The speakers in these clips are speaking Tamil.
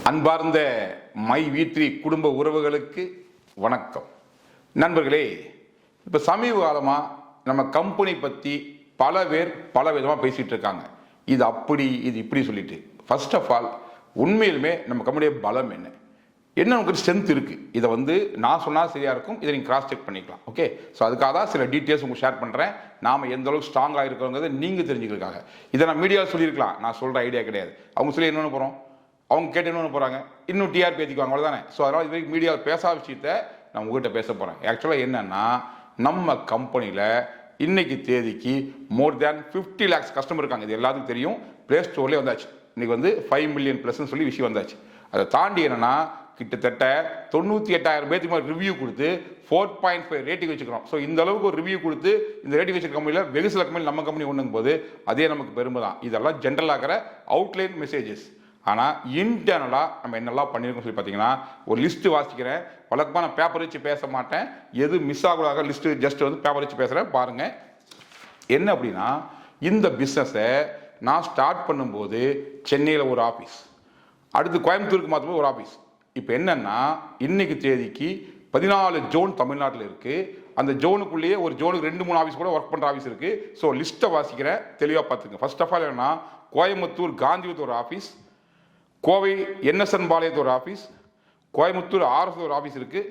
அன்பார்ந்த மை வீத்ரி குடும்ப உறவுகளுக்கு வணக்கம். நண்பர்களே, இப்போ சமீப காலமாக நம்ம கம்பெனி பற்றி பல பேர் பல விதமாக பேசிகிட்டு இருக்காங்க. இது அப்படி இது இப்படி சொல்லிட்டு, ஃபர்ஸ்ட் ஆஃப் ஆல் உண்மையிலுமே நம்ம கம்பெனியோட பலம் என்ன நமக்கு ஸ்ட்ரென்த் இருக்குது. இதை நான் சொன்னால் சரியாக இருக்கும், இதை நீங்கள் கிராஸ் செக் பண்ணிக்கலாம். ஓகே, ஸோ அதுக்காக தான் சில டீட்டெயில்ஸ் உங்களுக்கு ஷேர் பண்ணுறேன். நாம் எந்த அளவுக்கு ஸ்ட்ராங்காக இருக்கிறோங்கிறத நீங்கள் தெரிஞ்சுக்கிறதுக்காக. இதை நான் மீடியாவில் சொல்லியிருக்கலாம், நான் சொல்கிற ஐடியா கிடையாது. அவங்க சொல்லி என்னென்னு போகிறோம், அவங்க கேட்டு என்னென்னு போகிறாங்க, இன்னும் டிஆர்பி ஏற்றிக்குவாங்க, அவ்வளோதானே. ஸோ அதனால் இது வரைக்கும் மீடியாவில் பேசாத விஷயத்த நான் உங்கள்கிட்ட பேச போகிறேன். ஆக்சுவலாக என்னென்னா, நம்ம கம்பெனியில் இன்னைக்கு தேதிக்கு மோர் தேன் 50 lakhs கஸ்டமர் இருக்காங்க. இது எல்லாத்துக்கும் தெரியும். ப்ளே ஸ்டோர்லேயே வந்தாச்சு. இன்னைக்கு 5 million ப்ளஸ்ன்னு சொல்லி விஷயம் வந்தாச்சு. அதை தாண்டி என்னென்னா, கிட்டத்தட்ட 98,000 பேருக்கு மேலே ரிவ்யூ கொடுத்து 4.5 ரேட்டிங் வச்சுக்கிறோம். ஸோ இந்த அளவுக்கு ஒரு ரிவ்யூ கொடுத்து இந்த ரேட்டிங் வச்சுருக்க கம்பெனியில் வெகு சில கம்பெனி நம்ம கம்பெனி ஒன்றுங்கும் போது அதே நமக்கு பெருமை தான். இதெல்லாம் ஜென்ரலாகிற அவுட்லைன் மெசேஜஸ். ஆனால் இன்டர்னலாக நம்ம என்னெல்லாம் பண்ணியிருக்கோம் சொல்லி பார்த்தீங்கன்னா, ஒரு லிஸ்ட்டு வாசிக்கிறேன். வழக்கமாக நான் பேப்பர் வச்சு பேச மாட்டேன், எது மிஸ் ஆகக்கூடாத லிஸ்ட்டு ஜஸ்ட் பேப்பர் வச்சு பேசுகிறேன். பாருங்கள் என்ன அப்படின்னா, இந்த பிஸ்னஸை நான் ஸ்டார்ட் பண்ணும்போது சென்னையில் ஒரு ஆஃபீஸ், அடுத்து கோயம்புத்தூருக்கு மாத்திரமே ஒரு ஆஃபீஸ். இப்போ என்னன்னா, இன்னைக்கு தேதிக்கு 14 ஜோன் தமிழ்நாட்டில் இருக்குது. அந்த ஜோனுக்குள்ளேயே ஒரு ஜோனுக்கு 2-3 ஆஃபீஸ் கூட ஒர்க் பண்ணுற ஆஃபீஸ் இருக்குது. ஸோ லிஸ்ட்டை வாசிக்கிறேன், தெளிவாக பார்த்துங்க. ஃபர்ஸ்ட் ஆஃப் ஆல் என்னன்னா, கோயம்புத்தூர் காந்திவத்து ஒரு ஆஃபீஸ், கோவை என்எஸ்என் பாளையத்து ஒரு ஆஃபீஸ், கோயம்புத்தூர் ஆர்எஸ் ஒரு ஆஃபீஸ் இருக்குது,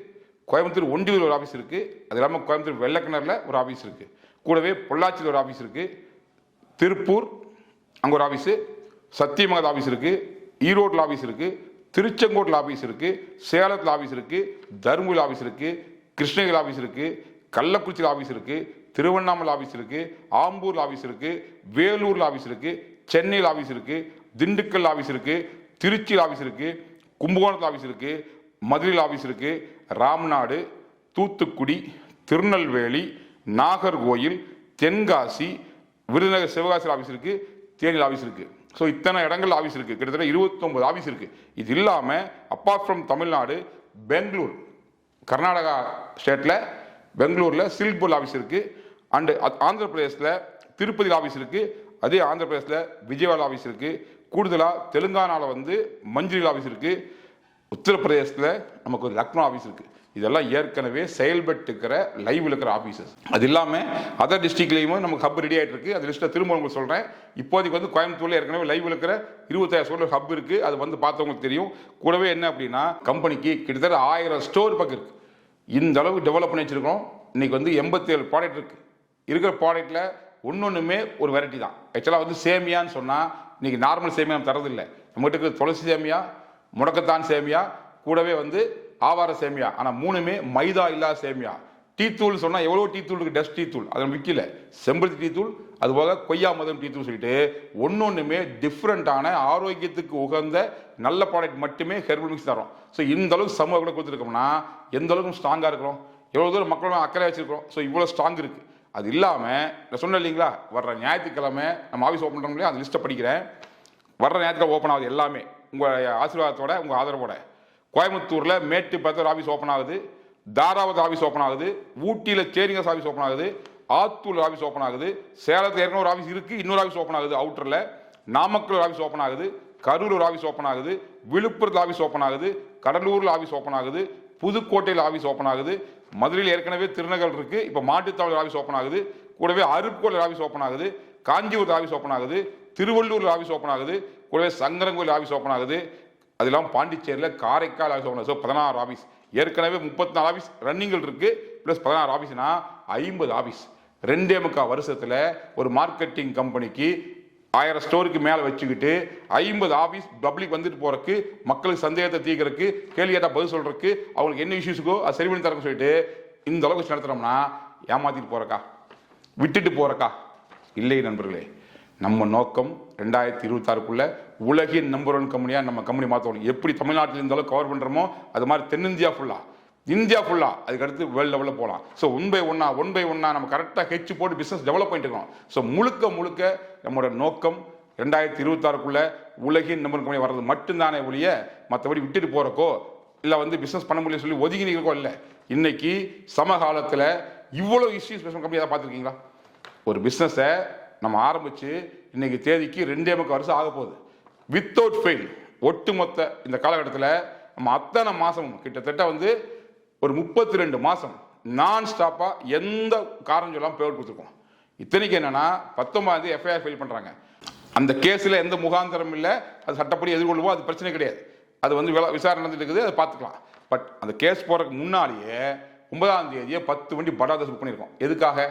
கோயம்புத்தூர் ஒண்டியூர் ஒரு ஆஃபீஸ் இருக்குது, அது இல்லாமல் கோயம்புத்தூர் வெள்ளக்கிணறில் ஒரு ஆஃபீஸ் இருக்குது, கூடவே பொள்ளாச்சியில் ஒரு ஆஃபீஸ் இருக்குது, திருப்பூர் அங்கே ஒரு ஆஃபீஸு, சத்தியமங்கலத்தில் ஆஃபீஸ் இருக்குது, ஈரோட்டில் ஆஃபீஸ் இருக்குது, திருச்செங்கோட்டில் ஆஃபீஸ் இருக்குது, சேலத்தில் ஆஃபீஸ் இருக்குது, தருமபுரியில் ஆஃபீஸ் இருக்குது, கிருஷ்ணகிரி ஆஃபீஸ் இருக்குது, கள்ளக்குறிச்சியில் ஆஃபீஸ் இருக்குது, திருவண்ணாமலை ஆஃபீஸ் இருக்குது, ஆம்பூரில் ஆஃபீஸ் இருக்குது, வேலூரில் ஆஃபீஸ் இருக்குது, சென்னையில் ஆஃபீஸ் இருக்குது, திண்டுக்கல் ஆஃபீஸ் இருக்குது, திருச்சியில் ஆஃபீஸ் இருக்குது, கும்பகோணத்தில் ஆஃபீஸ் இருக்குது, மதுரையில் ஆஃபீஸ் இருக்குது, ராம்நாடு, தூத்துக்குடி, திருநெல்வேலி, நாகர்கோயில், தென்காசி, விருதுநகர் சிவகாசியில் ஆஃபீஸ் இருக்குது, தேனியில் ஆஃபீஸ் இருக்குது. ஸோ இத்தனை இடங்கள் ஆஃபீஸ் இருக்குது. கிட்டத்தட்ட 29 ஆஃபீஸ் இருக்குது. இது இல்லாமல் அப்பார்ட் ஃப்ரம் தமிழ்நாடு, பெங்களூர், கர்நாடகா ஸ்டேட்டில் பெங்களூரில் சில்க்பூர் ஆஃபீஸ் இருக்குது. அண்டு ஆந்திர பிரதேசில் திருப்பதியில் ஆஃபீஸ் இருக்குது. அதே ஆந்திர பிரதேசில் விஜயவாடா ஆஃபீஸ் இருக்குது. கூடுதலாக தெலுங்கானாவில் மஞ்சூரியில் ஆஃபீஸ் இருக்குது. உத்தரப்பிரதேசத்தில் நமக்கு லக்னோ ஆஃபீஸ் இருக்குது. இதெல்லாம் ஏற்கனவே செயல்பட்டு இருக்கிற லைவில் இருக்கிற ஆஃபீஸஸ். அது இல்லாமல் அதர் டிஸ்ட்ரிக்ட்லேயும் நமக்கு ஹப் ரெடி ஆகிட்டு இருக்குது. அது லிஸ்ட்டில் திரும்ப உங்களுக்கு சொல்கிறேன். இப்போதைக்கு கோயம்புத்தூரில் ஏற்கனவே லைவில் இருக்கிற 25,000 ஸ்டோர் ஹப் இருக்குது. அது பார்த்தவங்களுக்கு தெரியும். கூடவே என்ன அப்படின்னா, கம்பெனிக்கு கிட்டத்தட்ட 1000 ஸ்டோர் பக்கம் இருக்குது. இந்த அளவுக்கு டெவலப் பண்ணி வச்சுருக்கோம். இன்றைக்கி 87 ப்ராடக்ட் இருக்குது. இருக்கிற ப்ராடக்ட்டில் ஒன்னொன்றுமே ஒரு வெரைட்டி தான். ஆக்சுவலாக சேமியான்னு சொன்னால் இன்றைக்கி நார்மல் சேமியா நம்ம தரதில்லை. நம்மகிட்ட இருக்கிற துளசி சேமியா, முடக்கத்தான் சேமியா, கூடவே ஆவார சேமியா. ஆனால் 3மே மைதா இல்லாத சேமியா. டீ தூள் சொன்னால் எவ்வளோ டீ தூள் இருக்குது, டஸ்ட் டீ தூள், அதை விற்கல. செம்பருத்தி டீ தூள், அதுபோக கொய்யா மதம் டீ தூள் சொல்லிட்டு ஒன்னொன்றுமே டிஃப்ரெண்ட்டான ஆரோக்கியத்துக்கு உகந்த நல்ல ப்ராடக்ட் மட்டுமே ஹெர்பல் மிக்ஸ் தரோம். ஸோ இந்த அளவுக்கு சமூக கூட கொடுத்துருக்கோம்னா எந்த அளவுக்கு ஸ்ட்ராங்காக இருக்கிறோம், எவ்வளோ தூரம் மக்களும் அக்கறை வச்சிருக்கிறோம். ஸோ இவ்வளோ ஸ்ட்ராங் இருக்குது. அது இல்லாமல் நான் சொன்னேன் இல்லைங்களா, வர்ற ஞாயிற்றுக்கிழமை நம்ம ஆஃபீஸ் ஓப்பன் பண்ண முடியாது. அந்த லிஸ்ட்டை படிக்கிறேன். வர்ற ஞாயிற்றுக்கிழமை ஓப்பன் ஆகுது எல்லாமே உங்கள் ஆசீர்வாதத்தோட, உங்கள் ஆதரவோட. கோயம்புத்தூரில் மேட்டுப்பாளையத்தில் ஆஃபீஸ் ஓப்பன் ஆகுது, தாராவதி ஆஃபீஸ் ஓப்பன் ஆகுது, ஊட்டியில் சேரிங்கஸ் ஆஃபீஸ் ஓப்பன் ஆகுது, ஆத்தூர் ஆஃபீஸ் ஓப்பன் ஆகுது, சேலத்தில் ஏற்கனவே ஒரு ஆஃபீஸ் இருக்குது, இன்னொரு ஆஃபீஸ் ஓப்பன் ஆகுது அவுட்டரில், நாமக்கல் ஆஃபீஸ் ஓப்பன் ஆகுது, கரூர் ஆஃபீஸ் ஓப்பன் ஆகுது, விழுப்புரத்தில் ஆஃபீஸ் ஓப்பன் ஆகுது, கடலூரில் ஆஃபீஸ் ஓப்பன் ஆகுது, புதுக்கோட்டையில் ஆஃபீஸ் ஓப்பன் ஆகுது, மதுரையில் ஏற்கனவே திருநகர் இருக்குது, இப்போ மாட்டுத்தாவளி ஆஃபீஸ் ஓப்பன் ஆகுது, கூடவே அருப்புக்கோயில் ஆஃபீஸ் ஓப்பன் ஆகுது, காஞ்சிபுரத்தில் ஆஃபீஸ் ஓப்பன் ஆகுது, திருவள்ளூரில் ஆஃபீஸ் ஓப்பன் ஆகுது, கூடவே சங்கரங்கோயில் ஆஃபீஸ் ஓப்பன் ஆகுது. அது இல்லாமல் பாண்டிச்சேரியில் காரைக்கால் ஆஃபீஸ் ஓப்பன் ஆகுது. So 16 office. ஏற்கனவே 34 ஆஃபீஸ் ரன்னிங்கில் இருக்குது. Plus 16 ஆஃபீஸ்னா 50 office. 2.25 வருஷத்தில் ஒரு மார்க்கெட்டிங் கம்பெனிக்கு 1000 ஸ்டோருக்கு மேலே வச்சுக்கிட்டு 50 ஆஃபீஸ் பப்ளிக் வந்துட்டு போகிறதுக்கு, மக்களுக்கு சந்தேகத்தை தீர்க்கறதுக்கு, கேள்வி கேட்டால் பதில் சொல்கிறதுக்கு, அவங்களுக்கு என்ன இஷ்யூஸுக்கோ அது சரி பண்ணி தரக்குன்னு சொல்லிட்டு இந்த அளவுக்கு நடத்துகிறோம்னா ஏமாற்றிட்டு போகிறக்கா, விட்டுட்டு போகிறக்கா? இல்லை நண்பர்களே, நம்ம நோக்கம் 2026க்குள்ள உலகின் நம்பர் 1 கம்பெனியாக நம்ம கம்பெனி மாற்றணும். எப்படி தமிழ்நாட்டில் இந்த அளவுக்கு கவர் பண்ணுறோமோ அது மாதிரி தென்னிந்தியா ஃபுல்லாக, இந்தியா ஃபுல்லாக, அதுக்கடுத்து வேர்ல்டு லெவலில் போகலாம். ஸோ ஒன் பை ஒன்னா நம்ம கரெக்டாக ஹெச் போட்டு பிஸ்னஸ் டெவலப் பண்ணிட்டு இருக்கோம். ஸோ முழுக்க நம்மளோட நோக்கம் 2026க்குள்ள உலகின் நம்பர் 1 கம்பெனி வர்றது மட்டும்தானே ஒழிய மற்றபடி விட்டுட்டு போகிறக்கோ இல்லை பிஸ்னஸ் பண்ண முடியல சொல்லி ஒதுங்கி நிற்கிறக்கோ இல்லை. இன்னைக்கு சமகாலத்தில் இவ்வளோ இஷ்யூஸ் கம்பெனி ஏதாவது பார்த்துருக்கீங்களா? ஒரு பிஸ்னஸை நம்ம ஆரம்பித்து இன்னைக்கு தேதிக்கு 2.25 வருஷம் ஆக போகுது. வித்தவுட் ஃபெயில் ஒட்டுமொத்த இந்த காலகட்டத்தில் நம்ம அத்தனை மாதமும் கிட்டத்தட்ட வந்து ஒரு 32 மாதம் நான் ஸ்டாப்பாக எந்த காரணம் சொல்லாமல் பேவர் கொடுத்துருக்கோம். இத்தனைக்கு என்னன்னா 19 எஃப்ஐஆர் ஃபைல் பண்ணுறாங்க. அந்த கேஸில் எந்த முகாந்திரம் இல்லை, அது சட்டப்படி எதிர்கொள்வோம், அது பிரச்சனை கிடையாது. அது வந்து விசாரணை நடந்துட்டு இருக்குது, அதை பார்த்துக்கலாம். பட் அந்த கேஸ் போகிறதுக்கு முன்னாலேயே 9ஆம் தேதியே 10 வண்டி படாத புக் பண்ணியிருக்கோம். எதுக்காக?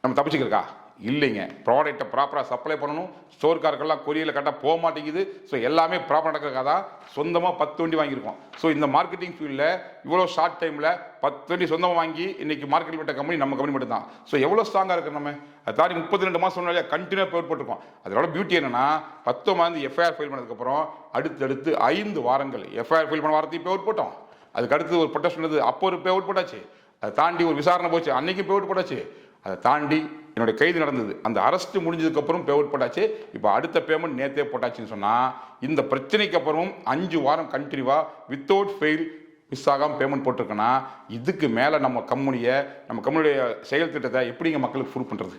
நம்ம தப்பிச்சுக்கிறக்கா? இல்லைங்க. ப்ராடக்ட்டை ப்ராப்பராக சப்ளை பண்ணணும். ஸ்டோர்காரர்கள்லாம் கொரியரில் கரெக்டாக போக மாட்டேங்குது. ஸோ எல்லாமே ப்ராப்பராக நடக்கிறக்காக தான் சொந்தமாக 10 வண்டி வாங்கியிருக்கோம். ஸோ இந்த மார்க்கெட்டிங் ஃபீல்டில் இவ்வளோ ஷார்ட் டைமில் 10 வண்டி சொந்தமாக வாங்கி இன்னைக்கு மார்க்கெட்டில் விட்ட கம்பெனி நம்ம கம்பெனி மட்டும் தான். ஸோ எவ்வளோ ஸ்ட்ராங்காக இருக்குது நம்ம. அதை தாண்டி 32 மாதம் சொன்னாலே கண்டினியூ பேர் போட்டிருக்கோம். அதோட பியூட்டி என்னன்னா 19 எஃப்ஐஆர் ஃபைல் பண்ணதுக்கப்புறம் அடுத்தடுத்து 5 வாரங்கள் எஃப்ஐஆர் ஃபைல் பண்ண வாரத்தையும் பேர் போட்டோம். அதுக்கு அடுத்து ஒரு ப்ரொடெஸ்ட் பண்ணது, அப்போ ஒரு பேர் போட்டாச்சு. அதை தாண்டி ஒரு விசாரணை போச்சு, அன்னைக்கு பேர் போட்டாச்சு. அதை தாண்டி என்னுடைய கைது நடந்தது, அந்த அரெஸ்ட் முடிஞ்சதுக்கப்புறம் பேமெண்ட் போட்டாச்சு. இப்போ அடுத்த பேமெண்ட் நேற்றே போட்டாச்சுன்னு சொன்னால் இந்த பிரச்சனைக்கு அப்புறமும் 5 வாரம் கண்டினியூவாக வித்தவுட் ஃபெயில் மிஸ் ஆகாமல் பேமெண்ட் போட்டிருக்கேன்னா இதுக்கு மேலே நம்ம கம்பெனியுடைய செயல் திட்டத்தை எப்படிங்க மக்களுக்கு ப்ரூவ் பண்ணுறது?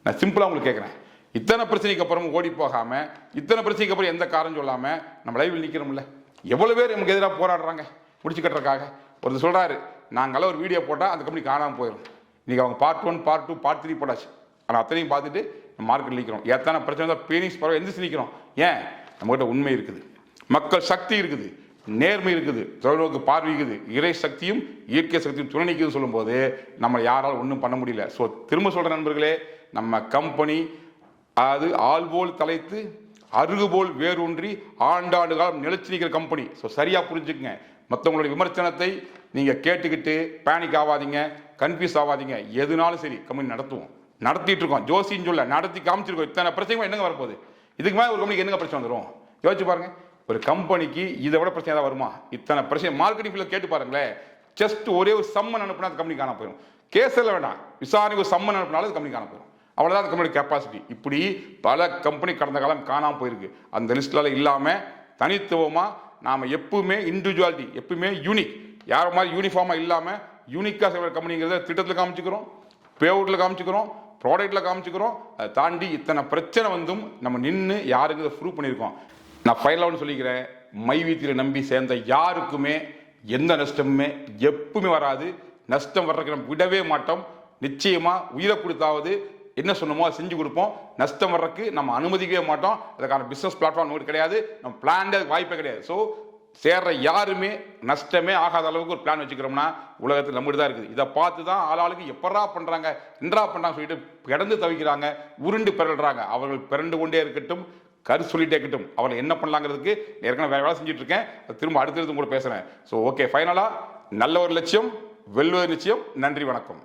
நான் சிம்பிளாக உங்களுக்கு கேட்குறேன். இத்தனை பிரச்சனைக்கு அப்புறம் ஓடி போகாமல், இத்தனை பிரச்சனைக்கு அப்புறம் எந்த காரணம் சொல்லாமல் நம்ம லைவில் நிற்கிறோம்ல. எவ்வளோ பேர் நமக்கு எதிராக போராடுறாங்க முடிச்சு கட்டுறதுக்காக. ஒருத்தர் சொல்கிறாரு, நாங்களாம் ஒரு வீடியோ போட்டால் அந்த கம்பெனி காணாமல் போயிடும். இன்றைக்கி அவங்க பார்ட் 1, பார்ட் 2, பார்ட் 3 போட்டாச்சு. ஆனால் அத்தனையும் பார்த்துட்டு நம்ம மார்க்கெட்டில் நிற்கிறோம். எத்தனை பிரச்சனை தான் பீனிக்ஸ் பரவாயில்ல எந்திரிச்சு நிற்கிறோம். ஏன்? நம்மகிட்ட உண்மை இருக்குது, மக்கள் சக்தி இருக்குது, நேர்மை இருக்குது, தொலைநோக்கு பார்வை இருக்குது, இறை சக்தியும் இயற்கை சக்தியும் துணை நிற்குதுன்னு சொல்லும்போது நம்ம யாராலும் ஒன்றும் பண்ண முடியல. ஸோ திரும்ப சொல்கிற நண்பர்களே, நம்ம கம்பெனி அது ஆள் போல் தலைத்து அருகு போல் வேரூன்றி ஆண்டாண்டு காலம் நிலைச்சு நிற்கிற கம்பெனி. ஸோ சரியாக புரிஞ்சுக்குங்க. மற்றவங்களுடைய விமர்சனத்தை நீங்கள் கேட்டுக்கிட்டு பேனிக் ஆகாதீங்க, கன்ஃபியூஸ் ஆகாதீங்க. எதுனாலும் சரி கம்பெனி நடத்திட்டு இருக்கோம். ஜோசின்னு சொல்ல நடத்தி காமிச்சிருக்கோம். இத்தனை பிரச்சனை என்னங்க வரப்போகுது? இதுக்கு மேலே ஒரு கம்பெனிக்கு என்னங்க பிரச்சனை வந்துடும்? யோசிச்சு பாருங்க. ஒரு கம்பெனிக்கு இதை விட பிரச்சனை ஏதாவது வருமா? இத்தனை பிரச்சனை மார்க்கெட்டிங் ஃபீல்டில் கேட்டு பாருங்களேன். ஜஸ்ட் ஒரே ஒரு சம்மன் அனுப்புனா அந்த கம்பெனி காண போயிடும். கேஸில் வேண்டாம், விசாரணைக்கு ஒரு சம்மன் அனுப்பினாலும் அது கம்பெனி காண போயிடும். அவ்வளோதான் அந்த கம்பெனி கெப்பாசிட்டி. இப்படி பல கம்பெனி கடந்த காலம் காணாமல் போயிருக்கு. அந்த லிஸ்ட்ல இல்லாமல் தனித்துவமாக நாம் எப்பவுமே இண்டிவிஜுவாலிட்டி, எப்பவுமே யூனிக், யார மாதிரி யூனிஃபார்மாக இல்லாமல் யூனிக்காக செய்கிற கம்பெனிங்கிறத திட்டத்தில் காமிச்சுக்கிறோம், பேஅவுட்டில் காமிச்சுக்கிறோம், ப்ராடக்ட்டில் காமிச்சுக்கிறோம். அதை தாண்டி இத்தனை பிரச்சனை வந்தும் நம்ம நின்று யாருக்கு இதை ப்ரூவ் பண்ணியிருக்கோம். நான் ஃபைனலாக சொல்லிக்கிறேன், மை வீட்டில் நம்பி சேர்ந்த யாருக்குமே எந்த நஷ்டமுமே எப்பவுமே வராது. நஷ்டம் வர்றதுக்கு நம்ம விடவே மாட்டோம். நிச்சயமாக உயிரை கொடுத்தாவது என்ன சொன்னமோ அதை செஞ்சு கொடுப்போம். நஷ்டம் வர்றதுக்கு நம்ம அனுமதிக்கவே மாட்டோம். அதுக்கான பிஸ்னஸ் பிளாட்ஃபார்ம் நமக்கு கிடையாது, நம்ம பிளான் வாய்ப்பே கிடையாது. ஸோ சேர்ற யாருமே நஷ்டமே ஆகாத அளவுக்கு ஒரு பிளான் வச்சுக்கிறோம்னா உலகத்தில் நம்மகிட்ட தான் இருக்குது. இதை பார்த்து தான் ஆளாளுக்கு எப்படா பண்ணுறாங்க என்றா பண்ணுறாங்க சொல்லிட்டு கிடந்து தவிக்கிறாங்க, உருண்டு பிறல்றாங்க. அவர்கள் பிறண்டு கொண்டே இருக்கட்டும், கரு சொல்லிட்டே இருக்கட்டும். அவர்கள் என்ன பண்ணலாங்கிறதுக்கு ஏற்கனவே வேலை செஞ்சுட்டு இருக்கேன். திரும்ப அடுத்தது கூட பேசுகிறேன். ஸோ ஓகே, ஃபைனலாக நல்ல ஒரு லட்சியம் வெல்வது நிச்சயம். நன்றி, வணக்கம்.